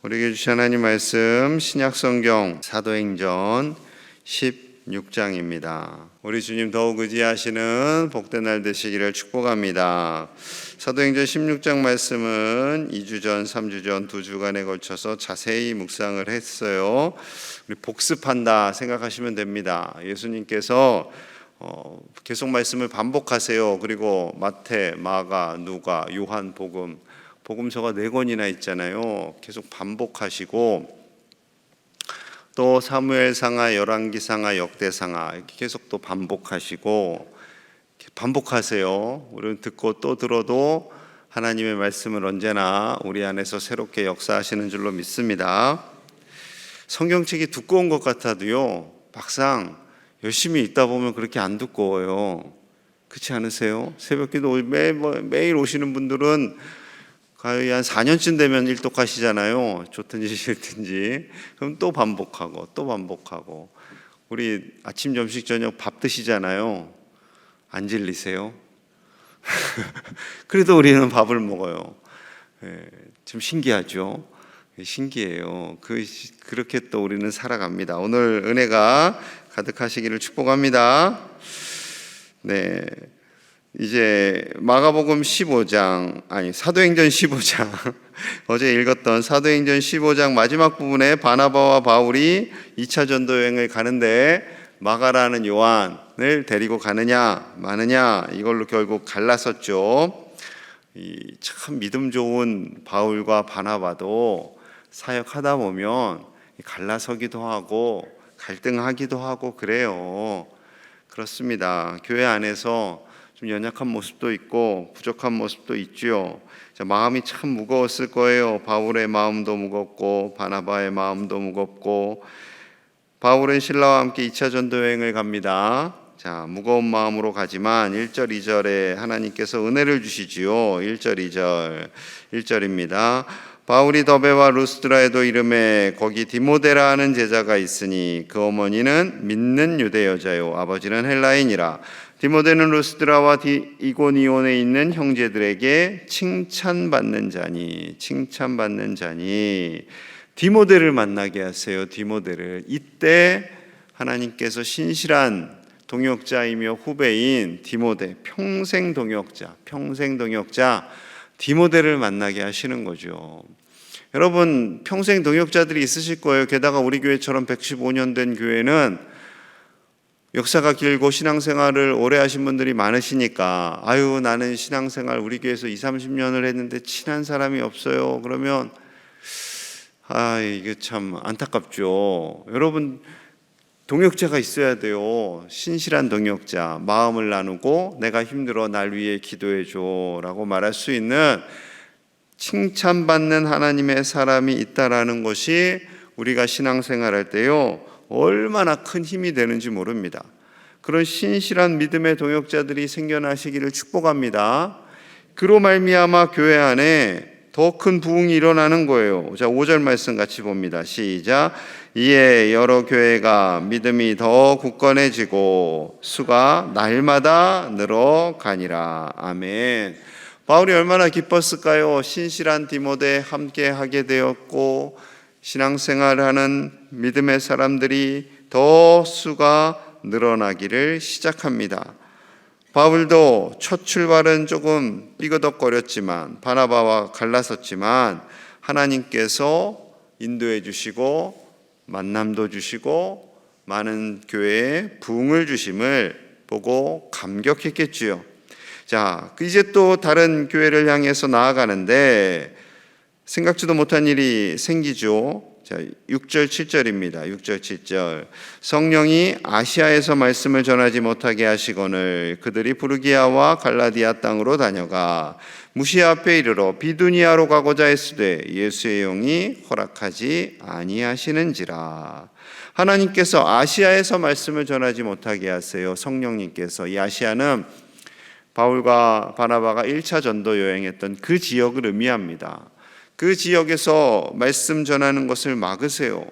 우리에게 주신 하나님 말씀 신약성경 사도행전 16장입니다. 우리 주님 더욱 의지하시는 복된 날 되시기를 축복합니다. 사도행전 16장 말씀은 2주 전, 3주 전, 2주간에 걸쳐서 자세히 묵상을 했어요. 우리 복습한다 생각하시면 됩니다. 예수님께서 계속 말씀을 반복하세요. 그리고 마태, 마가, 누가, 요한, 복음서가 4권이나 있잖아요. 계속 반복하시고 또 사무엘상하, 열왕기상하, 역대상하 이렇게 계속 또 반복하시고 반복하세요. 우리는 듣고 또 들어도 하나님의 말씀을 언제나 우리 안에서 새롭게 역사하시는 줄로 믿습니다. 성경책이 두꺼운 것 같아도요, 막상 열심히 읽다 보면 그렇게 안 두꺼워요. 그렇지 않으세요? 새벽기도 매일 오시는 분들은 거의 한 4년쯤 되면 일독하시잖아요. 좋든지 싫든지. 그럼 또 반복하고. 우리 아침, 점심, 저녁 밥 드시잖아요. 안 질리세요? 그래도 우리는 밥을 먹어요. 좀 신기하죠? 신기해요. 그렇게 또 우리는 살아갑니다. 오늘 은혜가 가득하시기를 축복합니다. 네. 이제 마가복음 15장, 사도행전 15장 어제 읽었던 사도행전 15장 마지막 부분에 바나바와 바울이 2차 전도 여행을 가는데 마가라는 요한을 데리고 가느냐 마느냐 이걸로 결국 갈라섰죠. 참 믿음 좋은 바울과 바나바도 사역하다 보면 갈라서기도 하고 갈등하기도 하고 그래요. 그렇습니다. 교회 안에서 좀 연약한 모습도 있고 부족한 모습도 있죠. 마음이 참 무거웠을 거예요. 바울의 마음도 무겁고 바나바의 마음도 무겁고. 바울은 신라와 함께 2차 전도 여행을 갑니다. 무거운 마음으로 가지만 1절 2절에 하나님께서 은혜를 주시지요. 1절 1절입니다. 바울이 더베와 루스드라에도 이름에 거기 디모데라 하는 제자가 있으니 그 어머니는 믿는 유대 여자요 아버지는 헬라인이라. 디모데는 루스드라와 이고니온에 있는 형제들에게 칭찬받는 자니 디모데를 만나게 하세요. 디모데를. 이때 하나님께서 신실한 동역자이며 후배인 디모데, 평생 동역자 디모데를 만나게 하시는 거죠. 여러분, 평생 동역자들이 있으실 거예요. 게다가 우리 교회처럼 115년 된 교회는 역사가 길고 신앙생활을 오래 하신 분들이 많으시니까 나는 신앙생활 우리 교회에서 20-30년을 했는데 친한 사람이 없어요. 그러면 이게 참 안타깝죠. 여러분, 동역자가 있어야 돼요. 신실한 동역자, 마음을 나누고 내가 힘들어 날 위해 기도해줘 라고 말할 수 있는 칭찬받는 하나님의 사람이 있다라는 것이 우리가 신앙생활할 때요 얼마나 큰 힘이 되는지 모릅니다. 그런 신실한 믿음의 동역자들이 생겨나시기를 축복합니다. 그로 말미암아 교회 안에 더 큰 부흥이 일어나는 거예요. 5절 말씀 같이 봅니다. 시작. 이에 여러 교회가 믿음이 더 굳건해지고 수가 날마다 늘어가니라. 아멘. 바울이 얼마나 기뻤을까요? 신실한 디모데 함께 하게 되었고 신앙생활하는 믿음의 사람들이 더 수가 늘어나기를 시작합니다. 바울도 첫 출발은 조금 삐그덕거렸지만 바나바와 갈라섰지만 하나님께서 인도해 주시고 만남도 주시고 많은 교회에 부흥을 주심을 보고 감격했겠지요. 이제 또 다른 교회를 향해서 나아가는데 생각지도 못한 일이 생기죠. 6절 7절입니다. 6절 7절. 성령이 아시아에서 말씀을 전하지 못하게 하시거늘 그들이 부르기아와 갈라디아 땅으로 다녀가 무시아 앞에 이르러 비두니아로 가고자 했으되 예수의 영이 허락하지 아니하시는지라. 하나님께서 아시아에서 말씀을 전하지 못하게 하세요. 성령님께서. 이 아시아는 바울과 바나바가 1차 전도 여행했던 그 지역을 의미합니다. 그 지역에서 말씀 전하는 것을 막으세요.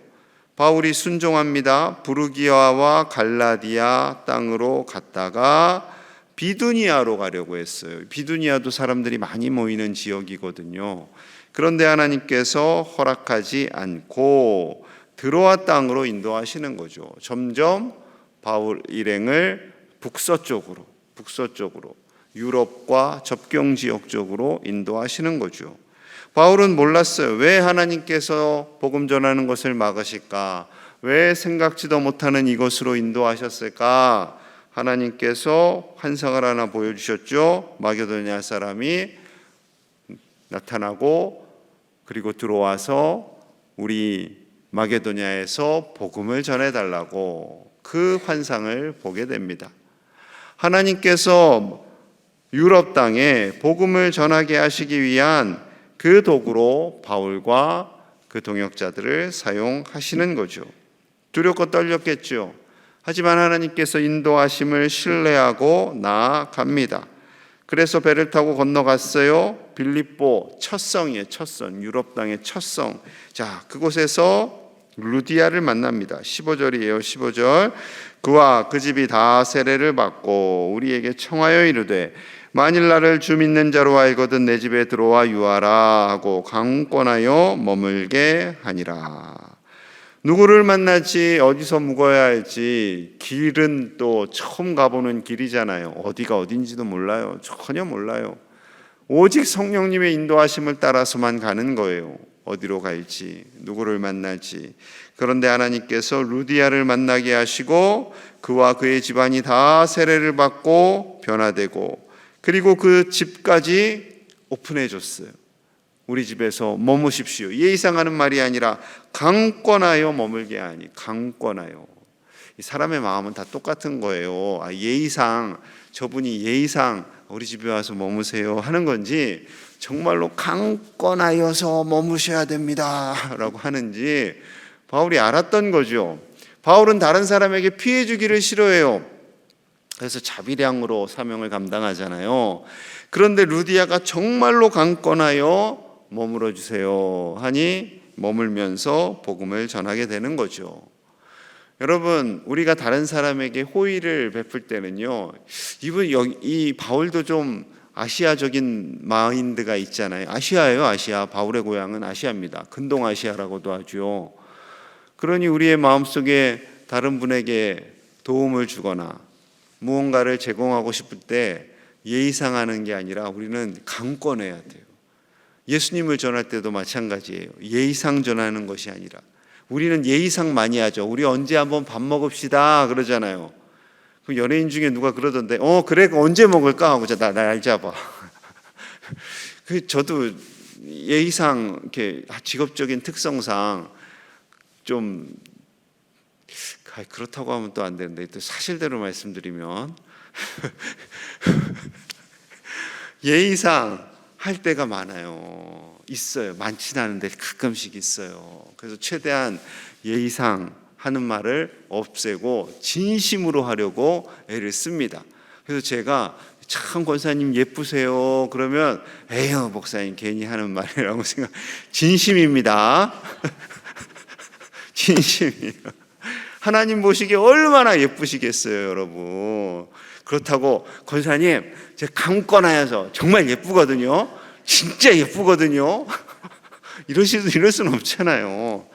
바울이 순종합니다. 부르기아와 갈라디아 땅으로 갔다가 비두니아로 가려고 했어요. 비두니아도 사람들이 많이 모이는 지역이거든요. 그런데 하나님께서 허락하지 않고 드로아 땅으로 인도하시는 거죠. 점점 바울 일행을 북서쪽으로 유럽과 접경 지역 쪽으로 인도하시는 거죠. 바울은 몰랐어요. 왜 하나님께서 복음 전하는 것을 막으실까? 왜 생각지도 못하는 이곳으로 인도하셨을까? 하나님께서 환상을 하나 보여주셨죠. 마게도냐 사람이 나타나고 그리고 들어와서 우리 마게도냐에서 복음을 전해달라고 그 환상을 보게 됩니다. 하나님께서 유럽 땅에 복음을 전하게 하시기 위한 그 도구로 바울과 그 동역자들을 사용하시는 거죠. 두렵고 떨렸겠죠. 하지만 하나님께서 인도하심을 신뢰하고 나아갑니다. 그래서 배를 타고 건너갔어요. 빌립보 첫성이에요. 첫성, 유럽 땅의 첫성. 자, 그곳에서 루디아를 만납니다. 15절이에요. 15절. 그와 그 집이 다 세례를 받고 우리에게 청하여 이르되 만일 나를 주 믿는 자로 알거든 내 집에 들어와 유하라 하고 강권하여 머물게 하니라. 누구를 만날지 어디서 묵어야 할지 길은 또 처음 가보는 길이잖아요. 어디가 어딘지도 몰라요. 전혀 몰라요. 오직 성령님의 인도하심을 따라서만 가는 거예요. 어디로 갈지 누구를 만날지. 그런데 하나님께서 루디아를 만나게 하시고 그와 그의 집안이 다 세례를 받고 변화되고 그리고 그 집까지 오픈해 줬어요. 우리 집에서 머무십시오. 예의상하는 말이 아니라 강권하여 머물게 하니. 강권하여. 사람의 마음은 다 똑같은 거예요. 예의상 저분이 예의상 우리 집에 와서 머무세요 하는 건지 정말로 강권하여서 머무셔야 됩니다 라고 하는지 바울이 알았던 거죠. 바울은 다른 사람에게 피해 주기를 싫어해요. 그래서 자비량으로 사명을 감당하잖아요. 그런데 루디아가 정말로 강권하여 머물러 주세요 하니 머물면서 복음을 전하게 되는 거죠. 여러분, 우리가 다른 사람에게 호의를 베풀 때는요, 이 바울도 좀 아시아적인 마인드가 있잖아요. 아시아예요, 아시아. 바울의 고향은 아시아입니다. 근동아시아라고도 하죠. 그러니 우리의 마음속에 다른 분에게 도움을 주거나 무언가를 제공하고 싶을 때 예의상하는 게 아니라 우리는 강권해야 돼요. 예수님을 전할 때도 마찬가지예요. 예의상 전하는 것이 아니라 우리는 예의상 많이 하죠. 우리 언제 한번 밥 먹읍시다 그러잖아요. 그 연예인 중에 누가 그러던데 그래 언제 먹을까 하고 날 잡아. 저도 예의상 이렇게 직업적인 특성상 좀 그렇다고 하면 또 안 되는데 또 사실대로 말씀드리면 예의상 할 때가 많아요. 있어요. 많지는 않은데 가끔씩 있어요. 그래서 최대한 예의상 하는 말을 없애고 진심으로 하려고 애를 씁니다. 그래서 제가 참 권사님 예쁘세요 그러면 에휴 목사님 괜히 하는 말이라고 생각. 진심입니다. 진심이에요. 하나님 보시기에 얼마나 예쁘시겠어요 여러분. 그렇다고 권사님 제가 강권하여서 정말 예쁘거든요, 진짜 예쁘거든요 이럴 수는 없잖아요.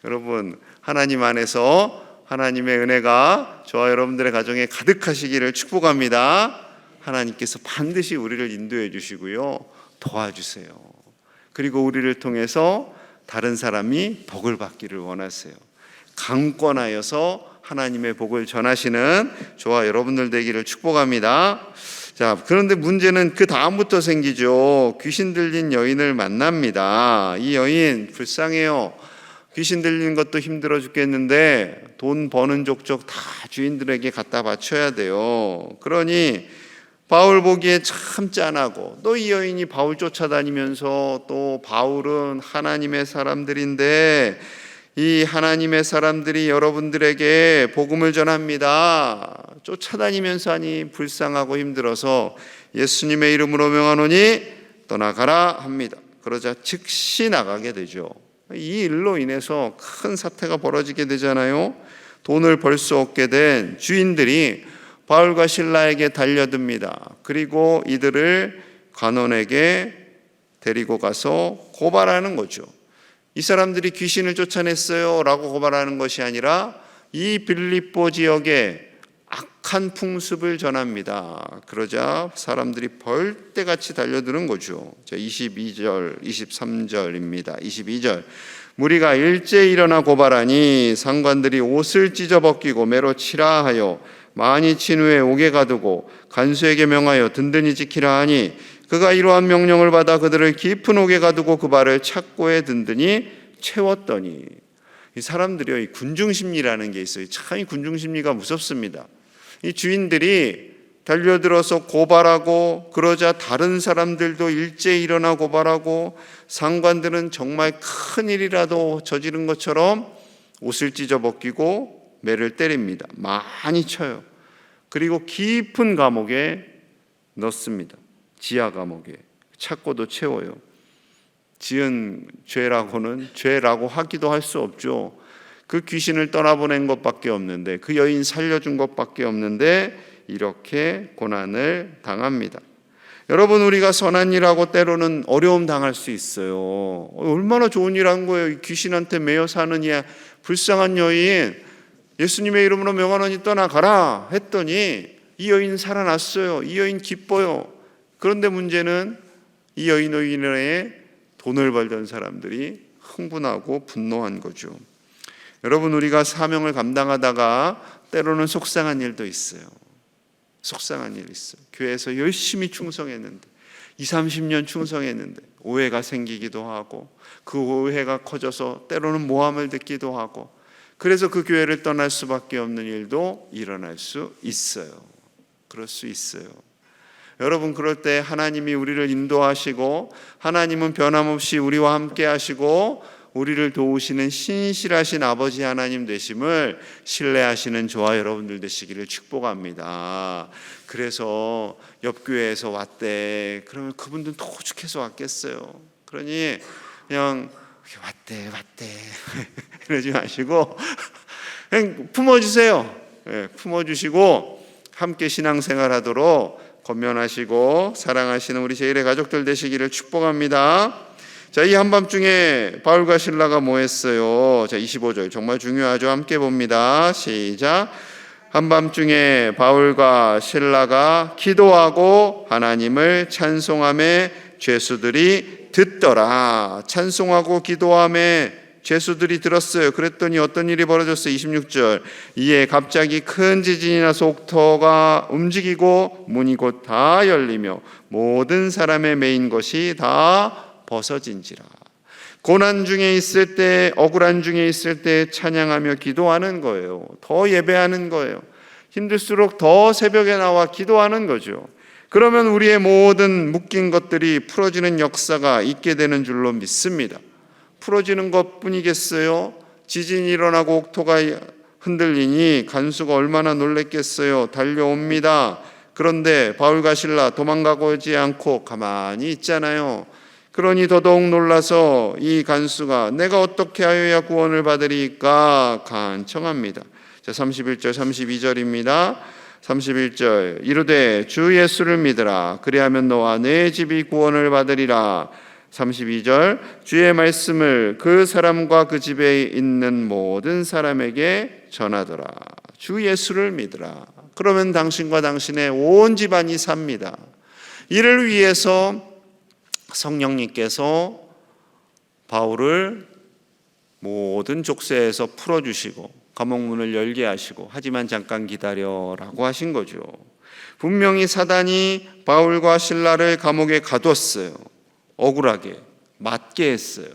여러분, 하나님 안에서 하나님의 은혜가 저와 여러분들의 가정에 가득하시기를 축복합니다. 하나님께서 반드시 우리를 인도해 주시고요, 도와주세요. 그리고 우리를 통해서 다른 사람이 복을 받기를 원하세요. 강권하여서 하나님의 복을 전하시는 저와 여러분들 되기를 축복합니다. 자, 그런데 문제는 그 다음부터 생기죠. 귀신 들린 여인을 만납니다. 이 여인 불쌍해요. 귀신 들린 것도 힘들어 죽겠는데 돈 버는 족족 다 주인들에게 갖다 바쳐야 돼요. 그러니 바울 보기에 참 짠하고, 또 이 여인이 바울 쫓아다니면서 또 바울은 하나님의 사람들인데 이 하나님의 사람들이 여러분들에게 복음을 전합니다. 쫓아다니면서 하니 불쌍하고 힘들어서 예수님의 이름으로 명하노니 떠나가라 합니다. 그러자 즉시 나가게 되죠. 이 일로 인해서 큰 사태가 벌어지게 되잖아요. 돈을 벌 수 없게 된 주인들이 바울과 신라에게 달려듭니다. 그리고 이들을 관원에게 데리고 가서 고발하는 거죠. 이 사람들이 귀신을 쫓아냈어요 라고 고발하는 것이 아니라 이 빌립보 지역에 악한 풍습을 전합니다. 그러자 사람들이 벌떼같이 달려드는 거죠. 22절, 23절입니다. 22절. 무리가 일제히 일어나 고발하니 상관들이 옷을 찢어 벗기고 매로 치라 하여 많이 친 후에 옥에 가두고 간수에게 명하여 든든히 지키라 하니 그가 이러한 명령을 받아 그들을 깊은 옥에 가두고 그 발을 착고에 든든히 채웠더니. 이 사람들이요, 이 군중심리라는 게 있어요. 참 이 군중심리가 무섭습니다. 이 주인들이 달려들어서 고발하고 그러자 다른 사람들도 일제히 일어나 고발하고 상관들은 정말 큰 일이라도 저지른 것처럼 옷을 찢어 벗기고 매를 때립니다. 많이 쳐요. 그리고 깊은 감옥에 넣습니다. 지하 감옥에. 착고도 채워요. 지은 죄라고는 죄라고 하기도 할 수 없죠. 그 귀신을 떠나보낸 것밖에 없는데, 그 여인 살려준 것밖에 없는데 이렇게 고난을 당합니다. 여러분, 우리가 선한 일하고 때로는 어려움 당할 수 있어요. 얼마나 좋은 일 한 거예요. 귀신한테 매여 사는 이 불쌍한 여인, 예수님의 이름으로 명하노니 떠나가라 했더니 이 여인 살아났어요. 이 여인 기뻐요. 그런데 문제는 이 여인으로 인해 돈을 벌던 사람들이 흥분하고 분노한 거죠. 여러분, 우리가 사명을 감당하다가 때로는 속상한 일도 있어요. 속상한 일이 있어요. 교회에서 열심히 충성했는데 20-30년 충성했는데 오해가 생기기도 하고 그 오해가 커져서 때로는 모함을 듣기도 하고 그래서 그 교회를 떠날 수밖에 없는 일도 일어날 수 있어요. 그럴 수 있어요. 여러분, 그럴 때 하나님이 우리를 인도하시고 하나님은 변함없이 우리와 함께 하시고 우리를 도우시는 신실하신 아버지 하나님 되심을 신뢰하시는 저와 여러분들 되시기를 축복합니다. 그래서 옆 교회에서 왔대. 그러면 그분들은 더 오죽해서 왔겠어요. 그러니 그냥 왔대 이러지 마시고 그냥 품어주세요. 품어주시고 함께 신앙생활하도록 권면하시고 사랑하시는 우리 제1의 가족들 되시기를 축복합니다. 자, 이 한밤중에 바울과 실라가 뭐 했어요? 자, 25절 정말 중요하죠. 함께 봅니다. 시작. 한밤중에 바울과 실라가 기도하고 하나님을 찬송하며 죄수들이 듣더라. 찬송하고 기도하며 죄수들이 들었어요. 그랬더니 어떤 일이 벌어졌어요? 26절. 이에 갑자기 큰 지진이 나서 옥터가 움직이고 문이 곧 다 열리며 모든 사람의 매인 것이 다 벗어진지라. 고난 중에 있을 때, 억울한 중에 있을 때 찬양하며 기도하는 거예요. 더 예배하는 거예요. 힘들수록 더 새벽에 나와 기도하는 거죠. 그러면 우리의 모든 묶인 것들이 풀어지는 역사가 있게 되는 줄로 믿습니다. 풀어지는 것뿐이겠어요? 지진이 일어나고 옥토가 흔들리니 간수가 얼마나 놀랬겠어요. 달려옵니다. 그런데 바울과 실라 도망가고 오지 않고 가만히 있잖아요. 그러니 더더욱 놀라서 이 간수가 내가 어떻게 하여야 구원을 받으리까 간청합니다. 자, 31절 32절입니다. 31절 이르되 주 예수를 믿으라. 그리하면 너와 내 집이 구원을 받으리라. 32절 주의 말씀을 그 사람과 그 집에 있는 모든 사람에게 전하더라. 주 예수를 믿으라. 그러면 당신과 당신의 온 집안이 삽니다. 이를 위해서 성령님께서 바울을 모든 족쇄에서 풀어주시고 감옥문을 열게 하시고 하지만 잠깐 기다려라고 하신 거죠. 분명히 사단이 바울과 실라를 감옥에 가뒀어요. 억울하게 맞게 했어요.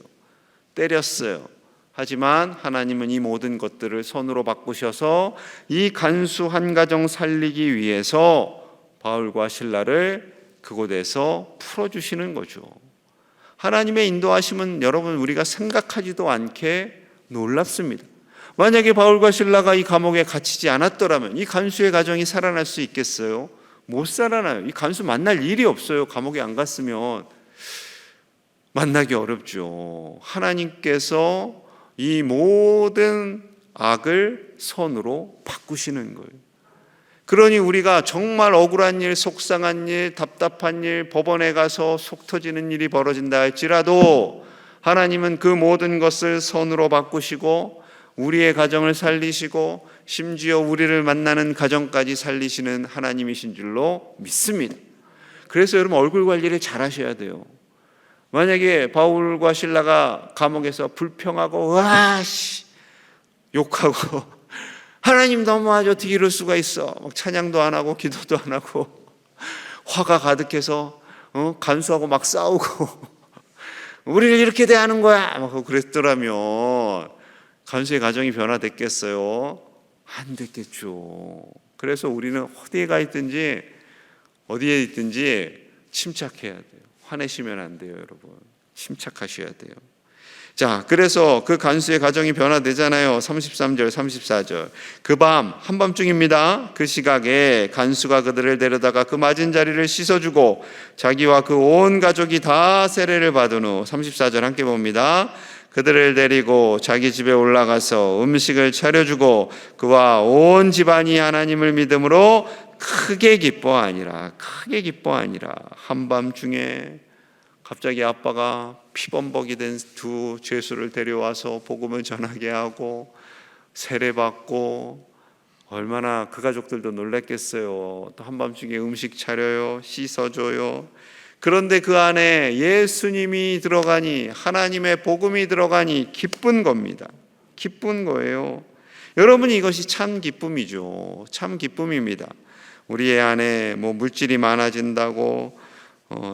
때렸어요. 하지만 하나님은 이 모든 것들을 선으로 바꾸셔서 이 간수 한 가정 살리기 위해서 바울과 실라를 그곳에서 풀어주시는 거죠. 하나님의 인도하심은 여러분 우리가 생각하지도 않게 놀랍습니다. 만약에 바울과 실라가 이 감옥에 갇히지 않았더라면 이 간수의 가정이 살아날 수 있겠어요? 못 살아나요. 이 간수 만날 일이 없어요. 감옥에 안 갔으면 만나기 어렵죠. 하나님께서 이 모든 악을 선으로 바꾸시는 거예요. 그러니 우리가 정말 억울한 일, 속상한 일, 답답한 일, 법원에 가서 속 터지는 일이 벌어진다 할지라도 하나님은 그 모든 것을 선으로 바꾸시고 우리의 가정을 살리시고 심지어 우리를 만나는 가정까지 살리시는 하나님이신 줄로 믿습니다. 그래서 여러분 얼굴 관리를 잘 하셔야 돼요. 만약에 바울과 실라가 감옥에서 불평하고 와씨 욕하고 하나님 너무하죠, 어떻게 이럴 수가 있어, 막 찬양도 안 하고 기도도 안 하고 화가 가득해서 간수하고 막 싸우고 우리를 이렇게 대하는 거야 막 그랬더라면 간수의 가정이 변화됐겠어요? 안 됐겠죠. 그래서 우리는 어디에 가 있든지 어디에 있든지 침착해야 돼요. 화내시면 안 돼요, 여러분. 침착하셔야 돼요. 자, 그래서 그 간수의 가정이 변화되잖아요. 33절, 34절. 그 밤, 한밤중입니다. 그 시각에 간수가 그들을 데려다가 그 맞은 자리를 씻어주고 자기와 그 온 가족이 다 세례를 받은 후 34절 함께 봅니다. 그들을 데리고 자기 집에 올라가서 음식을 차려주고 그와 온 집안이 하나님을 믿음으로 크게 기뻐하니라. 한밤중에 갑자기 아빠가 피범벅이 된 두 죄수를 데려와서 복음을 전하게 하고 세례받고 얼마나 그 가족들도 놀랬겠어요. 또 한밤중에 음식 차려요, 씻어줘요. 그런데 그 안에 예수님이 들어가니, 하나님의 복음이 들어가니 기쁜 겁니다. 기쁜 거예요. 여러분, 이것이 참 기쁨이죠. 참 기쁨입니다. 우리의 안에 물질이 많아진다고,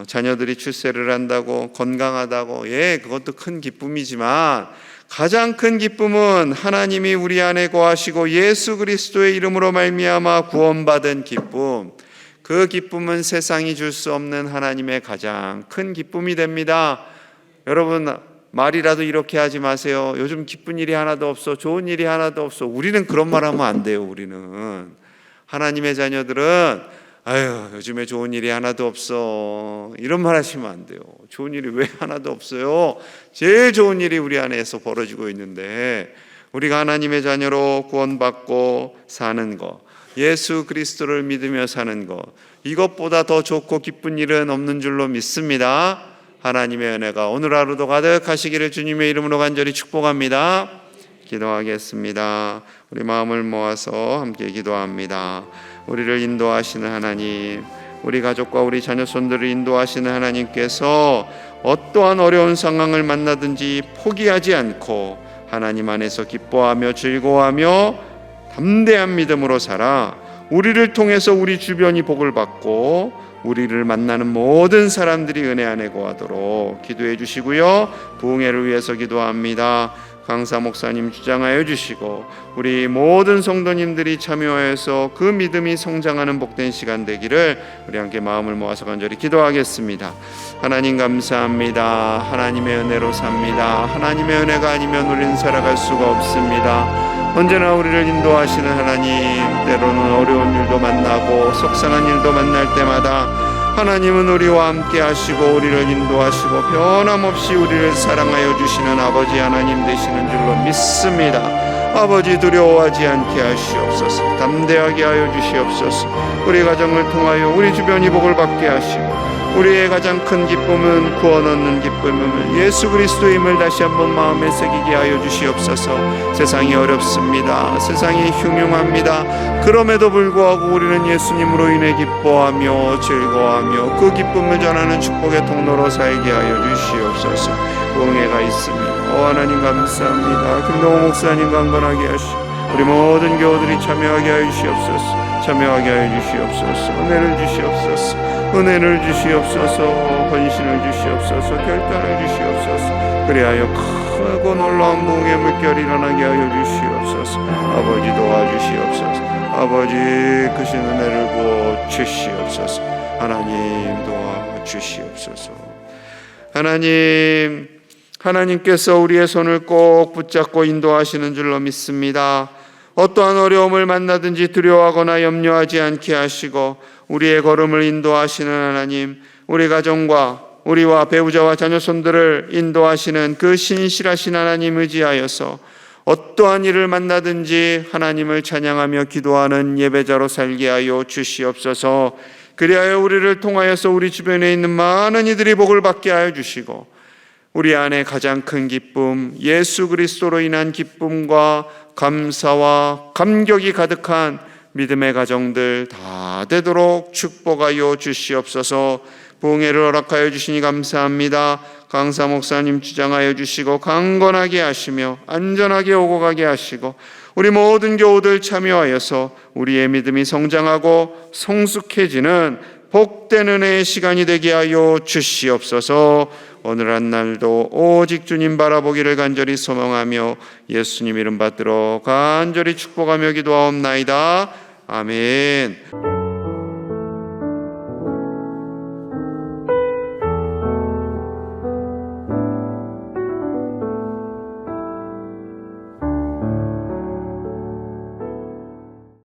자녀들이 출세를 한다고, 건강하다고, 그것도 큰 기쁨이지만 가장 큰 기쁨은 하나님이 우리 안에 거하시고 예수 그리스도의 이름으로 말미암아 구원받은 기쁨. 그 기쁨은 세상이 줄 수 없는 하나님의 가장 큰 기쁨이 됩니다. 여러분, 말이라도 이렇게 하지 마세요. 요즘 기쁜 일이 하나도 없어, 좋은 일이 하나도 없어. 우리는 그런 말 하면 안 돼요. 우리는 하나님의 자녀들은 요즘에 좋은 일이 하나도 없어, 이런 말 하시면 안 돼요. 좋은 일이 왜 하나도 없어요? 제일 좋은 일이 우리 안에서 벌어지고 있는데, 우리가 하나님의 자녀로 구원받고 사는 것, 예수 그리스도를 믿으며 사는 것, 이것보다 더 좋고 기쁜 일은 없는 줄로 믿습니다. 하나님의 은혜가 오늘 하루도 가득하시기를 주님의 이름으로 간절히 축복합니다. 기도하겠습니다. 우리 마음을 모아서 함께 기도합니다. 우리를 인도하시는 하나님, 우리 가족과 우리 자녀손들을 인도하시는 하나님께서 어떠한 어려운 상황을 만나든지 포기하지 않고 하나님 안에서 기뻐하며 즐거워하며 담대한 믿음으로 살아 우리를 통해서 우리 주변이 복을 받고 우리를 만나는 모든 사람들이 은혜 안에 거하도록 기도해 주시고요. 부흥회를 위해서 기도합니다. 강사 목사님 주장하여 주시고 우리 모든 성도님들이 참여해서 그 믿음이 성장하는 복된 시간 되기를 우리 함께 마음을 모아서 간절히 기도하겠습니다. 하나님 감사합니다. 하나님의 은혜로 삽니다. 하나님의 은혜가 아니면 우리는 살아갈 수가 없습니다. 언제나 우리를 인도하시는 하나님, 때로는 어려운 일도 만나고 속상한 일도 만날 때마다 하나님은 우리와 함께 하시고 우리를 인도하시고 변함없이 우리를 사랑하여 주시는 아버지 하나님 되시는 줄로 믿습니다. 아버지, 두려워하지 않게 하시옵소서. 담대하게 하여 주시옵소서. 우리 가정을 통하여 우리 주변이 복을 받게 하시고 우리의 가장 큰 기쁨은 구원 얻는 기쁨임을, 예수 그리스도임을 다시 한번 마음에 새기게 하여 주시옵소서. 세상이 어렵습니다. 세상이 흉흉합니다. 그럼에도 불구하고 우리는 예수님으로 인해 기뻐하며 즐거워하며 그 기쁨을 전하는 축복의 통로로 살게 하여 주시옵소서. 은혜가 있습니다. 하나님 감사합니다. 김동호 목사님 강건하게 하시고 우리 모든 교우들이 참여하게 하여 주시옵소서. 참여하게 하여 주시옵소서. 은혜를 주시옵소서. 은혜를 주시옵소서. 권신을 주시옵소서. 결단을 주시옵소서. 그리하여 크고 놀라운 부흥의 물결이 일어나게 하여 주시옵소서. 아버지 도와주시옵소서. 아버지 크신 은혜를 부어 주시옵소서. 하나님 도와주시옵소서. 하나님께서 우리의 손을 꼭 붙잡고 인도하시는 줄로 믿습니다. 어떠한 어려움을 만나든지 두려워하거나 염려하지 않게 하시고 우리의 걸음을 인도하시는 하나님, 우리 가정과 우리와 배우자와 자녀손들을 인도하시는 그 신실하신 하나님 의지하여서 어떠한 일을 만나든지 하나님을 찬양하며 기도하는 예배자로 살게 하여 주시옵소서. 그리하여 우리를 통하여서 우리 주변에 있는 많은 이들이 복을 받게 하여 주시고, 우리 안에 가장 큰 기쁨, 예수 그리스도로 인한 기쁨과 감사와 감격이 가득한 믿음의 가정들 다 되도록 축복하여 주시옵소서. 부흥회를 허락하여 주시니 감사합니다. 강사 목사님 주장하여 주시고 강건하게 하시며 안전하게 오고 가게 하시고, 우리 모든 교우들 참여하여서 우리의 믿음이 성장하고 성숙해지는 복된 은혜의 시간이 되게 하여 주시옵소서. 오늘 한 날도 오직 주님 바라보기를 간절히 소망하며 예수님 이름 받들어 간절히 축복하며 기도하옵나이다. 아멘.